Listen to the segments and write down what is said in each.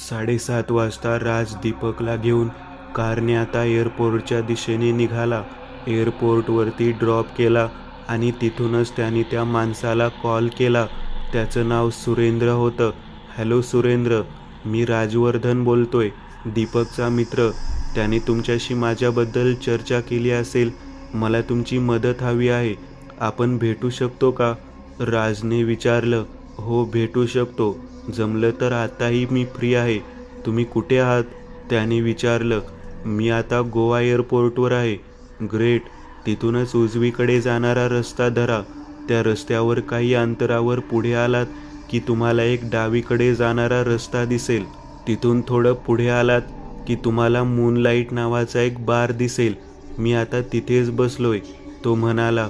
7:30 वाजता राज दीपकला घेऊन कारने आता एअरपोर्टच्या दिशेने निघाला. एअरपोर्टवरती ड्रॉप केला आणि तिथूनच त्याने त्या माणसाला कॉल केला. त्याचं नाव सुरेंद्र होतं. हॅलो सुरेंद्र, मी राजवर्धन बोलतोय, दीपकचा मित्र. त्याने तुमच्याशी माझ्याबद्दल चर्चा केली असेल. मला तुमची मदत हवी आहे. आपण भेटू शकतो का? राजने विचारलं. हो, भेटू शकतो. जमलं तर आताही मी फ्री आहे. तुम्ही कुठे आहात? त्याने विचारलं. मी आता गोवा एअरपोर्टवर आहे. ग्रेट. तिथूनच उजवीकडे जाणारा रस्ता धरा. त्या रस्त्यावर काही अंतरावर पुढे आलात की तुम्हाला एक डावीकडे जाणारा रस्ता दिसेल. तिथून थोडं पुढे आलात की तुम्हाला मूनलाईट नावाचा एक बार दिसेल. मी आता तिथेच बसलोय, तो म्हणाला.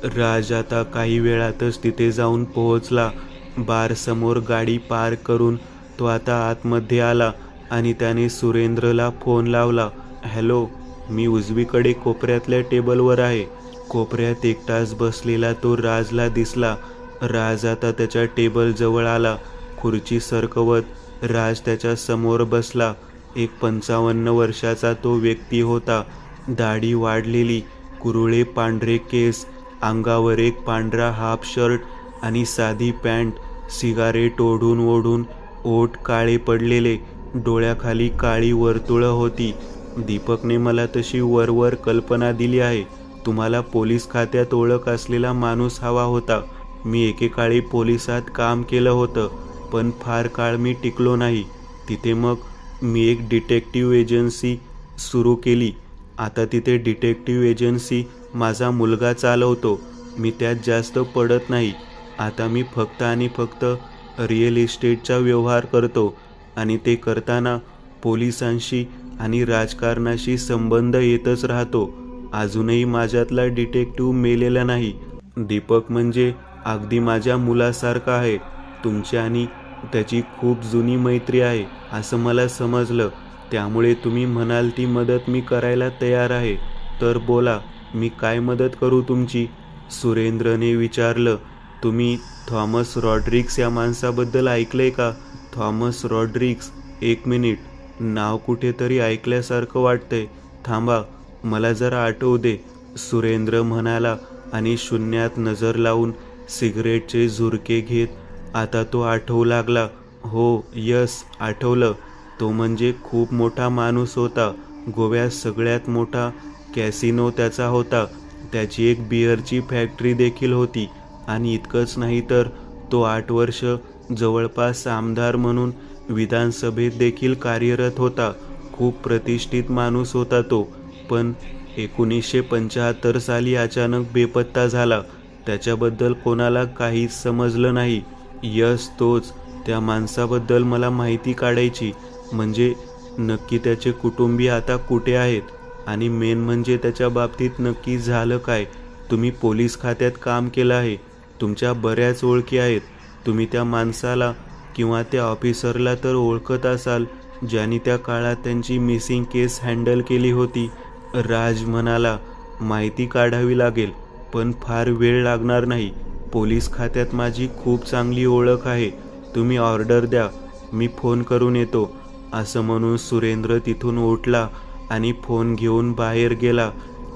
राज आता काही वेळातच तिथे जाऊन पोहोचला. बारसमोर गाडी पार्क करून तो आता आतमध्ये आला आणि त्याने सुरेंद्रला फोन लावला. हॅलो, मी उजवीकडे कोपऱ्यातल्या टेबलवर आहे. कोपऱ्यात एकटाच बसलेला तो राजला दिसला. राज आता त्याच्या टेबलजवळ आला. खुर्ची सरकवत राज त्याच्या समोर बसला. एक 55 वर्षाचा तो व्यक्ती होता. दाढी वाढलेली, कुरळे पांढरे केस, अंगावर एक पांढरा हाफ शर्ट आणि साधी पॅन्ट, सिगारेट ओढून ओढून ओठ काळे पडलेले, डोळ्याखाली काळी वर्तुळं होती. दीपकने मला तशी वरवर कल्पना दिली आहे. तुम्हाला पोलीस खात्यात ओळख असलेला माणूस हवा होता. मी एकेकाळी पोलिसात काम केलं होतं, पण फार काळ मी टिकलो नाही तिथे. मग मी एक डिटेक्टिव्ह एजन्सी सुरू केली. आता तिथे डिटेक्टिव्ह एजन्सी माझा मुलगा चालवतो. मी त्यात जास्त पडत नाही. आता मी फक्त आणि फक्त रिअल इस्टेटचा व्यवहार करतो आणि ते करताना पोलिसांशी आणि राजकारणाशी संबंध येतच राहतो. अजूनही माझ्यातला डिटेक्टिव्ह मेलेला नाही. दीपक म्हणजे अगदी माझ्या मुलासारखा आहे. तुमची आणि त्याची खूप जुनी मैत्री आहे असं मला समजलं. त्यामुळे तुम्ही म्हणाल ती मदत मी करायला तयार आहे. तर बोला, मी काय मदत करू तुमची? सुरेंद्रने विचारलं. तुम्ही थॉमस रॉड्रिग्स या माणसाबद्दल ऐकलंय का? थॉमस रॉड्रिग्स? एक मिनिट, नाव कुठेतरी ऐकल्यासारखं वाटतंय. थांबा, मला जरा आठवू दे, सुरेंद्र म्हणाला आणि शून्यात नजर लावून सिगरेटचे झुरके घेत आता तो आठवू लागला. हो, यस, आठवलं. तो म्हणजे खूप मोठा माणूस होता. गोव्यात सगळ्यात मोठा कॅसिनो त्याचा होता. त्याची एक बिअरची फॅक्टरी देखील होती. आणि इतकंच नाही तर तो 8 वर्ष जवळपास आमदार म्हणून विधानसभेत देखील कार्यरत होता. खूप प्रतिष्ठित माणूस होता तो. पण 1975 साली अचानक बेपत्ता झाला. त्याच्याबद्दल कोणाला काहीच समजलं नाही. यस, तोच. त्या माणसाबद्दल मला माहिती काढायची. म्हणजे नक्की त्याचे कुटुंबीय आता कुठे आहेत आणि मेन म्हणजे त्याच्या बाबतीत नक्की झालं काय? तुम्ही पोलीस खात्यात काम केलं आहे. तुमच्या बऱ्याच ओळखी आहेत. तुम्ही त्या माणसाला किंवा त्या ऑफिसरला तर ओळखत असाल ज्यांनी त्या काळात त्यांची मिसिंग केस हँडल केली होती. राज म्हणाला. माहिती काढावी लागेल, पण फार वेळ लागणार नाही. पोलीस खात्यात माझी खूप चांगली ओळख आहे. तुम्ही ऑर्डर द्या, मी फोन करून येतो. असं म्हणून सुरेंद्र तिथून उठला आणि फोन घेऊन बाहेर गेला.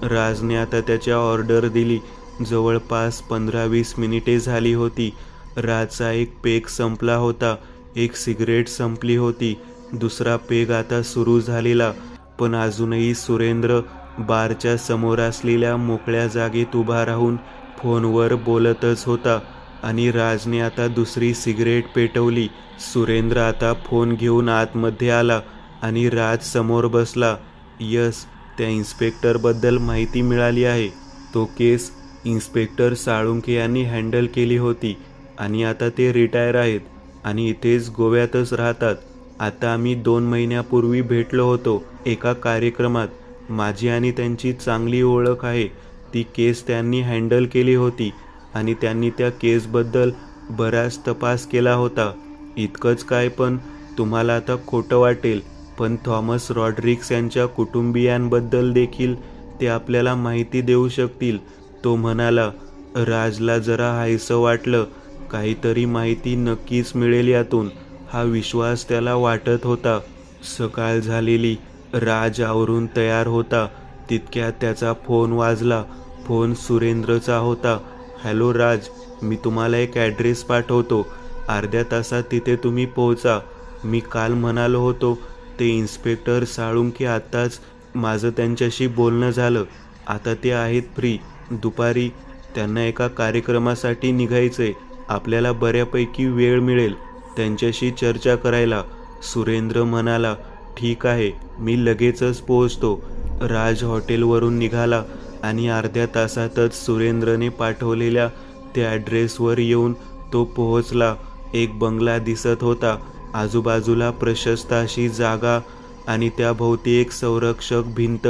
राजने आता त्याच्या ऑर्डर दिली. जवळपास 15-20 मिनिटे झाली होती. राजचा एक पेग संपला होता. एक सिगरेट संपली होती. दुसरा पेग आता सुरू झालेला. पण अजूनही सुरेंद्र बारच्या समोर असलेल्या मोकळ्या जागेत उभा राहून फोनवर बोलतच होता. आणि राजने आता दुसरी सिगरेट पेटवली. सुरेंद्र आता फोन घेऊन आतमध्ये आला आणि राज समोर बसला. यस, त्या इन्स्पेक्टरबद्दल माहिती मिळाली आहे. तो केस इन्स्पेक्टर साळुंखे यांनी हँडल केली होती आणि आता ते रिटायर आहेत आणि इथेच गोव्यातच राहतात. आता आम्ही 2 महिन्यापूर्वी भेटलो होतो एका कार्यक्रमात. माझी आणि त्यांची चांगली ओळख आहे. ती केस त्यांनी हँडल केली होती आणि त्यांनी त्या केसबद्दल बराच तपास केला होता. इतकंच काय, पण तुम्हाला आता खोटं वाटेल, पण थॉमस रॉड्रिग्स यांच्या कुटुंबियांबद्दल देखील ते आपल्याला माहिती देऊ शकतील, तो म्हणाला. राजला जरा हायसं वाटलं. काहीतरी माहिती नक्कीच मिळेल यातून. हा विश्वास त्याला वाटत होता. सकाळ झालेली. राज आवरून तयार होता. तितक्यात त्याचा फोन वाजला. फोन सुरेंद्रचा होता. हॅलो राज, मी तुम्हाला एक ॲड्रेस पाठवतो. अर्ध्या तासात तिथे तुम्ही पोहोचा. मी काल म्हणालो होतो ते इन्स्पेक्टर साळुंखे, आत्ताच माझं त्यांच्याशी बोलणं झालं. आता ते आहेत फ्री. दुपारी त्यांना एका कार्यक्रमासाठी निघायचंय. आपल्याला बऱ्यापैकी वेळ मिळेल त्यांच्याशी चर्चा करायला. सुरेंद्र म्हणाला, ठीक आहे, मी लगेचच पोहोचतो. राज हॉटेलवरून निघाला आणि अर्ध्या तासातच सुरेंद्रने पाठवलेल्या त्या ॲड्रेसवर येऊन तो पोहोचला. एक बंगला दिसत होता. आजूबाजूला प्रशस्त अशी जागा आणि त्याभोवती एक संरक्षक भिंत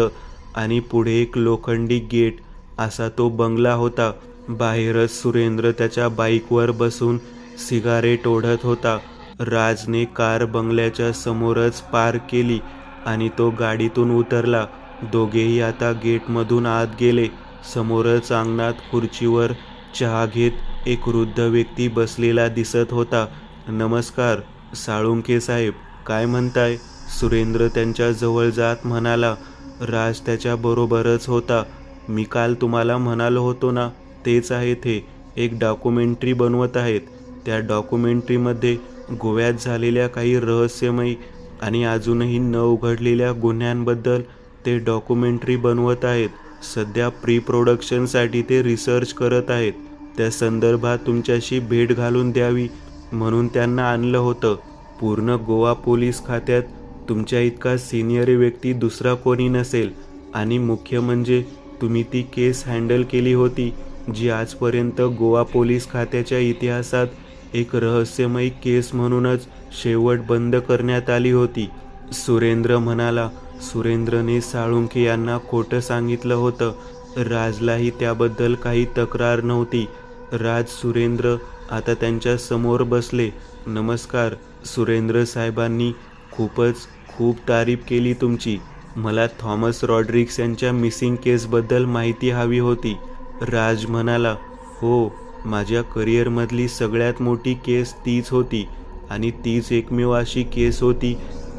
आणि पुढे एक लोखंडी गेट असा तो बंगला होता. बाहेरच सुरेंद्र त्याच्या बाईकवर बसून सिगारेट ओढत होता. राजने कार बंगल्याच्या समोरच पार्क केली आणि तो गाडीतून उतरला. दोघेही आता गेटमधून आत गेले. समोरच अंगणात खुर्चीवर चहा घेत एक वृद्ध व्यक्ती बसलेला दिसत होता. नमस्कार साळुंखे साहेब, काय म्हणताय? सुरेंद्र त्यांच्या जवळ जात म्हणाला. राज त्याच्या बरोबरच होता. मी काल तुम्हाला म्हणालो होतो ना, तेच आहेत हे. एक डॉक्युमेंटरी बनवत आहेत. त्या डॉक्युमेंटरीमध्ये गोव्यात झालेल्या काही रहस्यमयी आणि अजूनही न उघडलेल्या गुन्ह्यांबद्दल ते डॉक्युमेंटरी बनवत आहेत. सध्या प्री प्रोडक्शनसाठी ते रिसर्च करत आहेत. त्या संदर्भात तुमच्याशी भेट घालून द्यावी म्हणून त्यांना आणलं होतं. पूर्ण गोवा पोलीस खात्यात तुमच्या इतका सिनियर व्यक्ती दुसरा कोणी नसेल. आणि मुख्य म्हणजे तुम्ही ती केस हँडल केली होती जी आजपर्यंत गोवा पोलीस खात्याच्या इतिहासात एक रहस्यमयी केस म्हणूनच शेवट बंद करण्यात आली होती. सुरेंद्र म्हणाला. सुरेंद्रने साळुंखे यांना खोटं सांगितलं होतं. राजलाही त्याबद्दल काही तक्रार नव्हती. राज सुरेंद्र आता त्यांच्या समोर बसले. नमस्कार सुरेंद्र साहेबांनी खूप तारीफ केली तुमची. मला थॉमस रॉड्रिग्स यांच्या मिसिंग केसबद्दल माहिती हवी होती. राज म्हणाला, हो, माझ्या करिअरमधली सगळ्यात मोठी केस तीच होती आणि तीच एकमेव अशी केस होती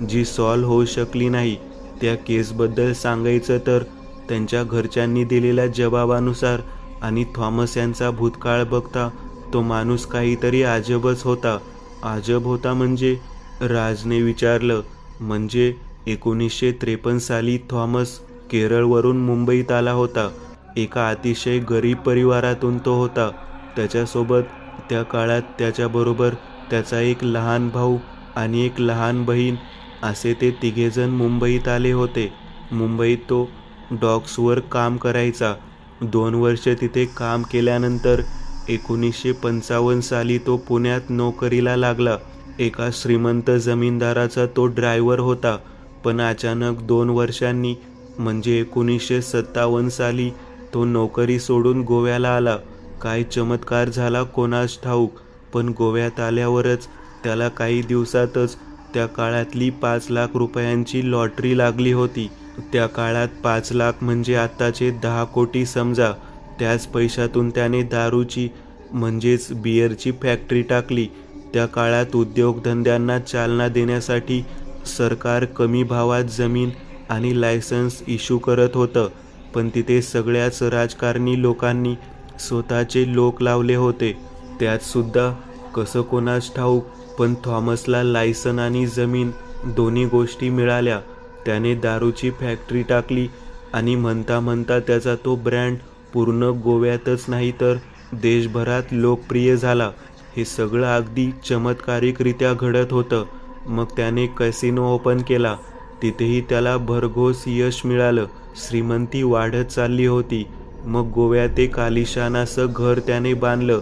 जी सॉल्व्ह होऊ शकली नाही. त्या केसबद्दल सांगायचं तर त्यांच्या घरच्यांनी दिलेल्या जबाबानुसार आणि थॉमस यांचा भूतकाळ बघता तो माणूस काहीतरी अजबच होता. अजब होता म्हणजे? राजने विचारलं. म्हणजे 1953 साली थॉमस केरळवरून मुंबईत आला होता. एका अतिशय गरीब परिवारातून तो होता. त्याच्यासोबत त्या काळात त्याच्याबरोबर त्याचा एक लहान भाऊ आणि एक लहान बहीण असे ते तिघेजण मुंबईत आले होते. मुंबईत तो डॉक्सवर काम करायचा. 2 वर्ष तिथे काम केल्यानंतर 1955 साली तो पुण्यात नोकरीला लागला. एका श्रीमंत जमीनदाराचा तो ड्रायव्हर होता. पण अचानक 2 वर्षांनी म्हणजे 1957 साली तो नोकरी सोडून गोव्याला आला. काय चमत्कार झाला कोणास ठाऊक, पण गोव्यात आल्यावरच त्याला काही दिवसातच त्या काळातली 5 लाख रुपयांची लॉटरी लागली होती. त्या काळात 5 लाख म्हणजे आत्ताचे 10 कोटी समजा. त्याच पैशातून त्याने दारूची म्हणजेच बिअरची फॅक्टरी टाकली. त्या काळात उद्योगधंद्यांना चालना देण्यासाठी सरकार कमी भावात जमीन आणि लायसन्स इश्यू करत होतं. पण तिथे सगळ्याच राजकारणी लोकांनी स्वतःचे लोक लावले होते. त्यात सुद्धा कसं कोणास ठाऊक, पण थॉमसला लायसन आणि जमीन दोन्ही गोष्टी मिळाल्या. त्याने दारूची फॅक्टरी टाकली आणि म्हणता म्हणता त्याचा तो ब्रँड पूर्ण गोव्यातच नाही तर देशभरात लोकप्रिय झाला. हे सगळं अगदी चमत्कारिकरित्या घडत होतं. मग त्याने कॅसिनो ओपन केला. तिथेही त्याला भरघोस यश मिळालं. श्रीमंती वाढत चालली होती. मग गोव्यात एक आलिशान असं घर त्याने बांधलं.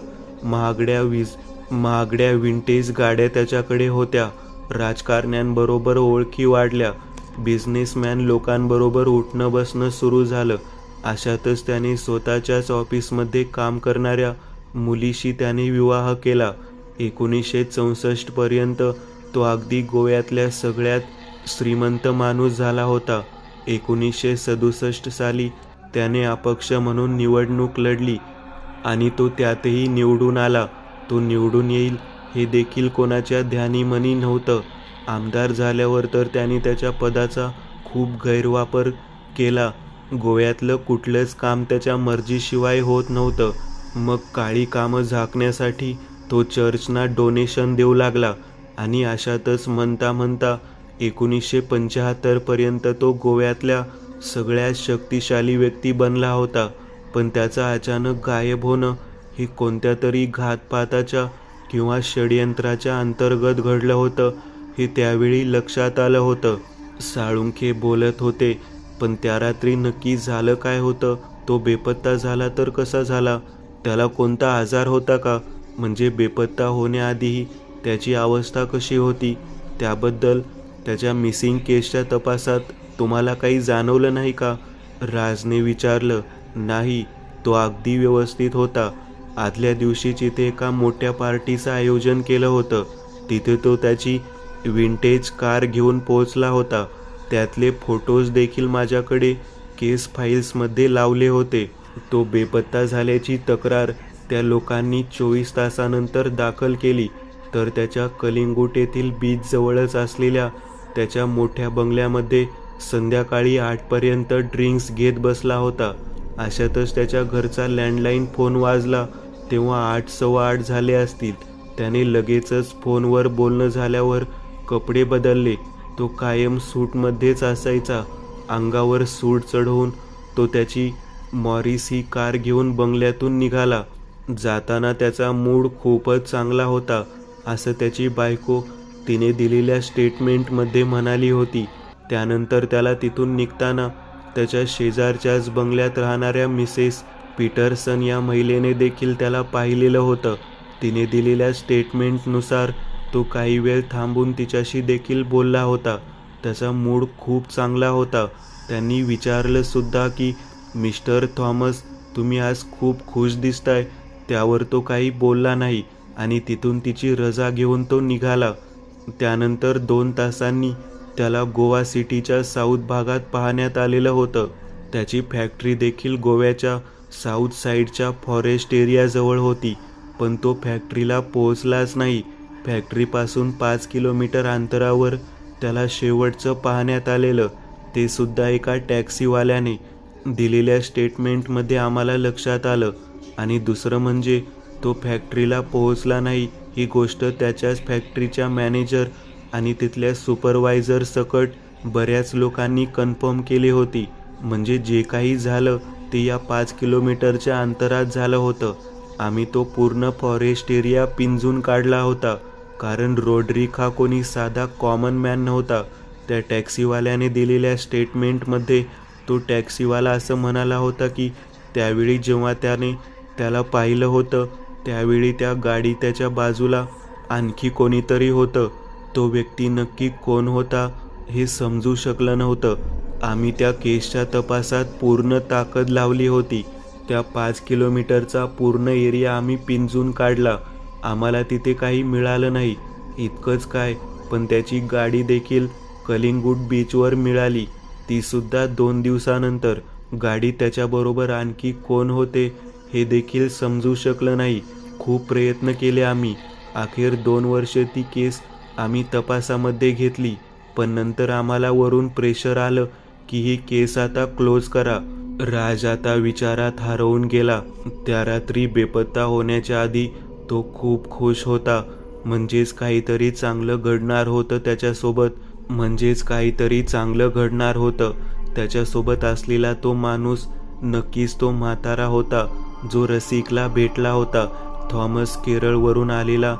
महागड्या विंटेज गाड्या त्याच्याकडे होत्या. राजकारण्यांबरोबर ओळखी वाढल्या. बिझनेसमॅन लोकांबरोबर उठणं बसणं सुरू झालं. अशातच त्याने स्वतःच्याच ऑफिसमध्ये काम करणाऱ्या मुलीशी त्याने विवाह केला. 1964 पर्यंत तो अगदी गोव्यातल्या सगळ्यात श्रीमंत माणूस झाला होता. 1967 साली त्याने अपक्ष म्हणून निवडणूक लढली आणि तो त्यातही निवडून आला. तो निवडून येईल हे देखील कोणाच्या ध्यानीमनी नव्हतं. आमदार झाल्यावर तर त्यांनी त्याच्या पदाचा खूप गैरवापर केला. गोव्यातलं कुठलंच काम त्याच्या मर्जीशिवाय होत नव्हतं. मग काळी कामं झाकण्यासाठी तो चर्चना डोनेशन देऊ लागला आणि अशातच म्हणता म्हणता 1975 पर्यंत तो गोव्यातल्या सगळ्यात शक्तिशाली व्यक्ती बनला होता. पण त्याचा अचानक गायब होणं हे कोणत्या तरी घातपाताच्या किंवा षडयंत्राच्या अंतर्गत घडलं होतं हे त्यावेळी लक्षात आलं होतं. साळुंखे बोलत होते, पण त्या रात्री नक्की झालं काय होतं? तो बेपत्ता झाला तर कसा झाला? त्याला कोणता आजार होता का? म्हणजे बेपत्ता होण्याआधीही त्याची अवस्था कशी होती? त्याबद्दल त्याच्या मिसिंग केसच्या तपासात तुम्हाला काही जाणवलं नाही का? राजने विचारलं. नाही, तो अगदी व्यवस्थित होता. आदल्या दिवशी तिथे एका मोठ्या पार्टीचं आयोजन केलं होतं. तिथे तो त्याची विंटेज कार घेऊन पोहोचला होता. त्यातले फोटोज देखील माझ्याकडे केस फाईल्समध्ये लावले होते. तो बेपत्ता झाल्याची तक्रार त्या लोकांनी 24 तासानंतर दाखल केली, तर त्याच्या कलिंगूट येथील बीचजवळच असलेल्या त्याच्या मोठ्या बंगल्यामध्ये संध्याकाळी 8पर्यंत ड्रिंक्स घेत बसला होता. अशातच त्याच्या घरचा लँडलाईन फोन वाजला. तेव्हा 8:15 झाले असतील. त्याने लगेचच फोनवर बोलणं झाल्यावर कपडे बदलले. तो कायम सूटमध्येच असायचा. अंगावर सूट चढवून तो त्याची मॉरिस ही कार घेऊन बंगल्यातून निघाला. जाताना त्याचा मूड खूपच चांगला होता, असं त्याची बायको तिने दिलेल्या स्टेटमेंटमध्ये म्हणाली होती. त्यानंतर त्याला तिथून निघताना त्याच्या शेजारच्याच बंगल्यात राहणाऱ्या मिसेस पीटरसन या महिलेने देखील त्याला पाहिलेलं होतं. तिने दिलेल्या स्टेटमेंटनुसार तो काही वेळ थांबून तिच्याशी देखील बोलला होता. त्याचा मूड खूप चांगला होता. त्यांनी विचारलं सुद्धा की मिस्टर थॉमस, तुम्ही आज खूप खुश दिसताय. त्यावर तो काही बोलला नाही आणि तिथून तिची रजा घेऊन तो निघाला. त्यानंतर 2 तासांनी त्याला गोवा सिटीच्या साऊथ भागात पाहण्यात आलेलं होतं. त्याची फॅक्टरी देखील गोव्याच्या साऊथ साईडच्या फॉरेस्ट एरियाजवळ होती. पण तो फॅक्टरीला पोहोचलाच नाही. फॅक्टरीपासून 5 किलोमीटर अंतरावर त्याला शेवटचं पाहण्यात आलेलं, ते सुद्धा एका टॅक्सीवाल्याने. दिलेल्या स्टेटमेंटमध्ये आम्हाला लक्षात आलं. आणि दुसरं म्हणजे तो फॅक्टरीला पोहोचला नाही ही गोष्ट त्याच्याच फॅक्टरीच्या मॅनेजर आणि तिथल्या सुपरवायझर सकट बऱ्याच लोकांनी कन्फर्म केली होती. म्हणजे जे काही झालं ते या 5 किलोमीटरच्या अंतरात झालं होतं. आम्ही तो पूर्ण फॉरेस्ट एरिया पिंजून काढला होता, कारण रोड्रिक हा कोणी साधा कॉमन मॅन नव्हता. त्या टॅक्सीवाल्याने दिलेल्या स्टेटमेंटमध्ये तो टॅक्सीवाला असं म्हणाला होता की त्यावेळी जेव्हा त्याने त्याला पाहिलं होतं त्यावेळी त्या गाडी त्याच्या बाजूला आणखी कोणीतरी होतं. तो व्यक्ती नक्की कोण होता हे समजू शकलं नव्हतं. आम्ही त्या केसच्या तपासात पूर्ण ताकद लावली होती. त्या 5 किलोमीटरचा पूर्ण एरिया आम्ही पिंजून काढला. आम्हाला तिथे काही मिळालं नाही. इतकंच काय, पण त्याची गाडी देखील कलिंगूट बीचवर मिळाली, ती सुद्धा 2 दिवसानंतर. गाडी त्याच्याबरोबर आणखी कोण होते हे देखील समजू शकलं नाही. खूप प्रयत्न केले आम्ही. अखेर 2 वर्षे ती केस आम्ही तपासामध्ये घेतली, पण नंतर आम्हाला वरून प्रेशर आलं की ही केस आता क्लोज करा. राज आता विचारात हरवून गेला. त्या रात्री बेपत्ता होण्याच्या आधी तो खूप खुश होता. म्हणजेच काहीतरी चांगलं घडणार होतं त्याच्यासोबत. त्याच्यासोबत असलेला तो माणूस नक्कीच तो म्हातारा होता जो रसिकला भेटला होता. थॉमस केरळवरून आलेला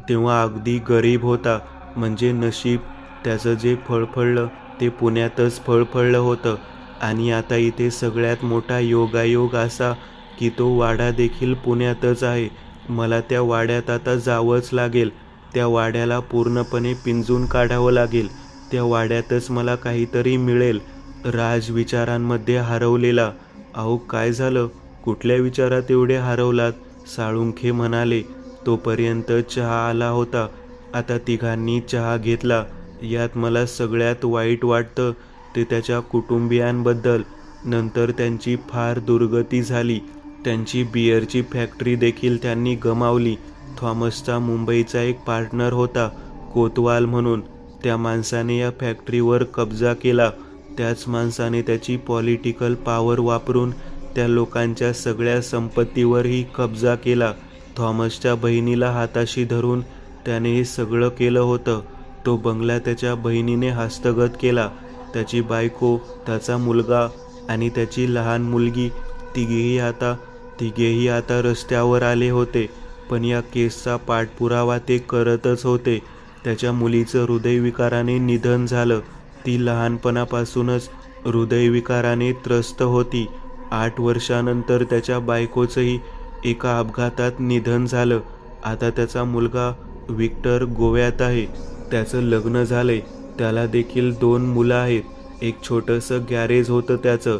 तेव्हा अगदी गरीब होता. म्हणजे नशीब त्याचं जे फळफळलं ते पुण्यातच फळफळलं होतं. आणि आता इथे सगळ्यात मोठा योगायोग असा की तो वाडा देखील पुण्यातच आहे. मला त्या वाड्यात आता जावंच लागेल. त्या वाड्याला पूर्णपणे पिंजून काढावं लागेल. त्या वाड्यातच मला काहीतरी मिळेल. राज विचारांमध्ये हरवलेला. अहो काय झालं? कुठल्या विचारात एवढे हरवलात? साळुंखे म्हणाले. तोपर्यंत चहा आला होता. आता तिघांनी चहा घेतला. यात मला सगळ्यात वाईट वाटतं ते त्याच्या कुटुंबियांबद्दल. नंतर त्यांची फार दुर्गती झाली. त्यांची बिअरची फॅक्टरी देखील त्यांनी गमावली. थॉमसचा मुंबईचा एक पार्टनर होता कोतवाल म्हणून. त्या माणसाने या फॅक्टरीवर कब्जा केला. त्याच माणसाने त्याची पॉलिटिकल पॉवर वापरून त्या लोकांच्या सगळ्या संपत्तीवरही कब्जा केला. थॉमसच्या बहिणीला हाताशी धरून त्याने हे सगळं केलं होतं. तो बंगला त्याच्या बहिणीने हस्तगत केला. त्याची बायको, त्याचा मुलगा आणि त्याची लहान मुलगी तिघेही आता रस्त्यावर आले होते. पण या केसचा पाठपुरावा ते करतच होते. त्याच्या मुलीचं हृदयविकाराने निधन झालं. ती लहानपणापासूनच हृदयविकाराने त्रस्त होती. 8 वर्षानंतर त्याच्या बायकोचंही एका अपघातात निधन झालं. आता त्याचा मुलगा विक्टर गोव्यात आहे. त्याचं लग्न झालंय. त्याला देखील 2 मुलं आहेत. एक छोटंसं गॅरेज होतं त्याचं.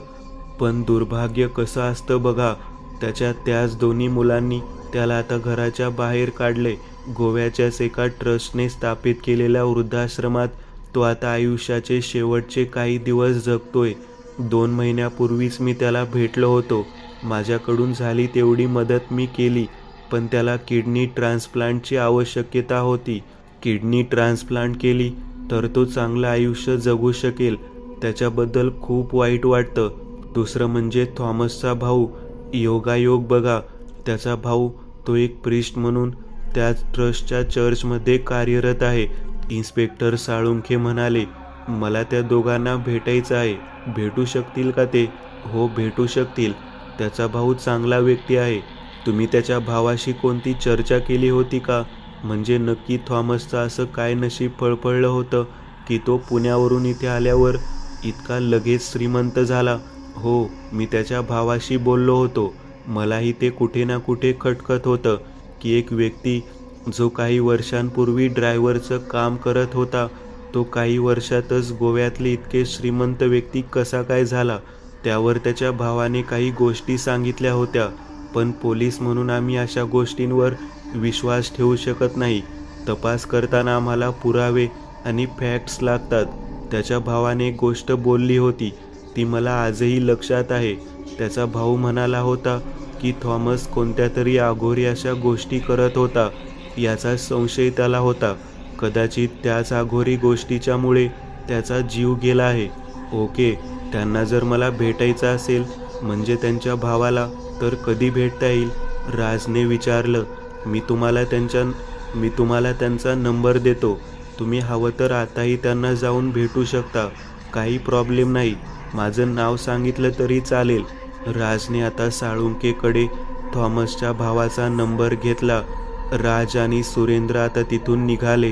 पण दुर्भाग्य कसं असतं बघा, त्याच्या त्याच 2 मुलांनी त्याला आता घराच्या बाहेर काढले. गोव्याच्याच एका ट्रस्टने स्थापित केलेल्या वृद्धाश्रमात तो आता आयुष्याचे शेवटचे काही दिवस जगतोय. 2 महिन्यापूर्वीच मी त्याला भेटलो होतो. माझ्याकडून झाली तेवढी मदत मी केली. पण त्याला किडनी ट्रान्सप्लांटची आवश्यकता होती. किडनी ट्रान्सप्लांट केली तर तो चांगलं आयुष्य जगू शकेल. त्याच्याबद्दल खूप वाईट वाटतं. दुसरं म्हणजे थॉमसचा भाऊ. योगायोग बघा, त्याचा भाऊ तो एक प्रिस्ट म्हणून त्याच ट्रस्टच्या चर्चमध्ये कार्यरत आहे. इन्स्पेक्टर साळुंखे म्हणाले, मला त्या दोघांना भेटायचं आहे. भेटू शकतील का ते? हो, भेटू शकतील. त्याचा भाऊ चांगला व्यक्ती आहे. तुम्ही त्याच्या भावाशी कोणती चर्चा केली होती का? म्हणजे नक्की थॉमसचं असं काय नशीब फळफळलं होतं की तो पुण्यावरून इथे आल्यावर इतका लगेच श्रीमंत झाला? हो, मी त्याच्या भावाशी बोललो होतो. मलाही ते कुठे ना कुठे खटकत होतं की एक व्यक्ती जो काही वर्षांपूर्वी ड्रायव्हरचं काम करत होता, तो काही वर्षातच गोव्यातले इतके श्रीमंत व्यक्ती कसा काय झाला? त्यावर त्याच्या भावाने काही गोष्टी सांगितल्या होत्या. पण पोलीस म्हणून आम्ही अशा गोष्टींवर विश्वास ठेवू शकत नाही. तपास करताना आम्हाला पुरावे आणि फॅक्ट्स लागतात. त्याच्या भावाने एक गोष्ट बोलली होती, ती मला आजही लक्षात आहे. त्याचा भाऊ म्हणाला होता की थॉमस कोणत्या तरी अघोरी अशा गोष्टी करत होता. याचा संशय त्याला होता. कदाचित त्याच अघोरी गोष्टीच्यामुळे त्याचा जीव गेला आहे. ओके, त्यांना जर मला भेटायचं असेल, म्हणजे त्यांच्या भावाला, तर कधी भेटता येईल? राजने विचारलं. मी तुम्हाला त्यांचा नंबर देतो. तुम्ही हवं तर आताही त्यांना जाऊन भेटू शकता. काही प्रॉब्लेम नाही. माझं नाव सांगितलं तरी चालेल. राजने आता साळुंकेकडे थॉमसच्या भावाचा नंबर घेतला. राज आणि सुरेंद्र आता तिथून निघाले.